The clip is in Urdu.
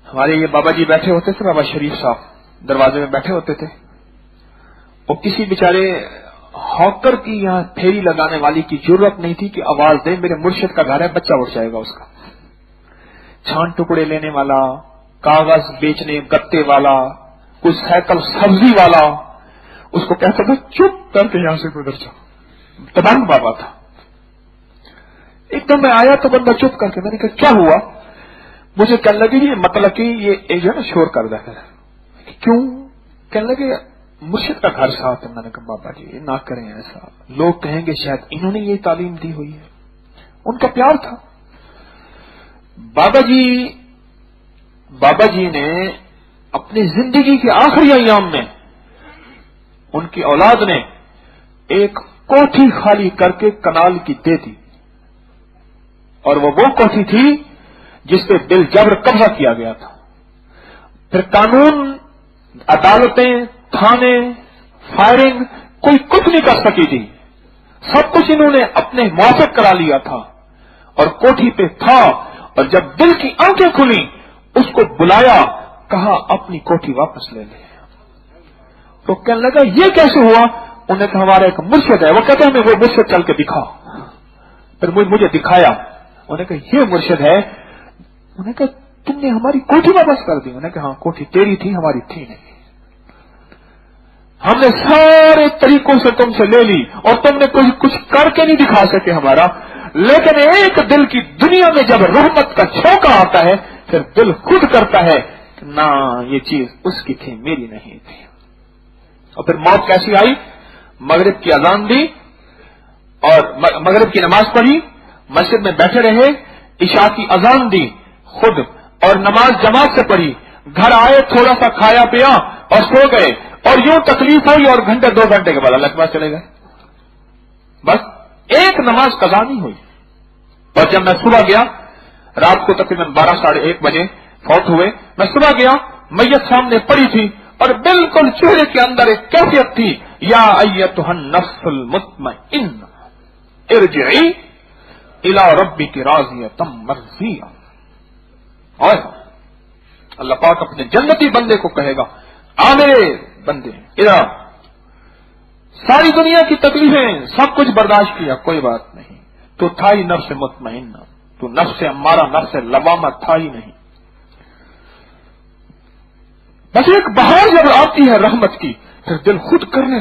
ہمارے یہ بابا جی بیٹھے ہوتے تھے، بابا شریف صاحب دروازے میں بیٹھے ہوتے تھے، اور کسی بیچارے ہاکر کی یہاں پھیری لگانے والی کی ضرورت نہیں تھی کہ آواز دے میرے مرشد کا گھر ہے، بچہ اٹھ جائے گا اس کا۔ چھان ٹکڑے لینے والا، کاغذ بیچنے گتے والا، کوئی سائیکل سبزی والا، اس کو کہتا تھا چپ کر کے یہاں سے گزر جاؤ۔ تبنگ بابا تھا۔ ایک دم میں آیا تو بندہ چپ کر کے، میں نے کہا کیا ہوا؟ مجھے کہنے لگے یہ مطلب کہ یہ ایک جو ہے نا شور کر دیتا ہے۔ کیوں؟ کہنے لگے مرشد کا گھر ساتھ ہے۔ میں نے کہا بابا جی نہ کریں ایسا، لوگ کہیں گے شاید انہوں نے یہ تعلیم دی ہوئی ہے۔ ان کا پیار تھا۔ بابا جی نے اپنی زندگی کے آخری ایام میں ان کی اولاد نے ایک کوٹھی خالی کر کے کنال کی دے دی، اور وہ کوٹھی تھی جس پہ بل جبر قبضہ کیا گیا تھا۔ پھر قانون، عدالتیں، تھانے، فائرنگ کوئی کچھ نہیں کر سکی تھی، سب کچھ انہوں نے اپنے موافق کرا لیا تھا، اور کوٹھی پہ تھا۔ اور جب دل کی آنکھیں کھلی اس کو بلایا، کہا اپنی کوٹھی واپس لے لے۔ تو کہنے لگا یہ کیسے ہوا؟ انہوں نے کہا ہمارا ایک مرشد ہے، وہ کہتے ہیں ہمیں وہ مرشد چل کے دکھا۔ پھر مجھے دکھایا، انہوں نے کہا یہ مرشد ہے۔ انہوں نے کہا تم نے ہماری کوٹھی واپس کر دی؟ انہوں نے کہا ہاں کوٹھی تیری تھی، ہماری تھی نہیں، ہم نے سارے طریقوں سے تم سے لے لی اور تم نے کچھ کر کے نہیں دکھا سکے ہمارا، لیکن ایک دل کی دنیا میں جب رحمت کا چھونکا آتا ہے پھر دل خود کرتا ہے کہ نہ یہ چیز اس کی تھی، میری نہیں تھی۔ اور پھر موت کیسی آئی؟ مغرب کی اذان دی اور مغرب کی نماز پڑھی، مسجد میں بیٹھے رہے، عشاء کی اذان دی خود اور نماز جماعت سے پڑھی، گھر آئے تھوڑا سا کھایا پیا اور سو گئے، اور یوں تکلیف ہوئی اور گھنٹے 2 گھنٹے کے بعد اللہ کے پاس چلے گئے۔ بس ایک نماز قضا نہیں ہوئی۔ اور جب میں صبح گیا، رات کو تقریباً 12 ساڑھے 1 بجے فوت ہوئے، میں صبح گیا، میت سامنے پڑی تھی اور بالکل چہرے کے اندر ایک کیفیت تھی، یا ایتھا النفس المطمئنہ ارجعی الی ربک راضیۃ مرضیہ۔ اور اللہ پاک اپنے جنتی بندے کو کہے گا آ میرے بندے ادھر، ساری دنیا کی تکلیفیں سب کچھ برداشت کیا، کوئی بات نہیں، تو تھا ہی نفس مطمئنہ، تو نفس امارہ نفس لوامہ تھا ہی نہیں۔ بس ایک بہار جب آتی ہے رحمت کی پھر دل خود کرنے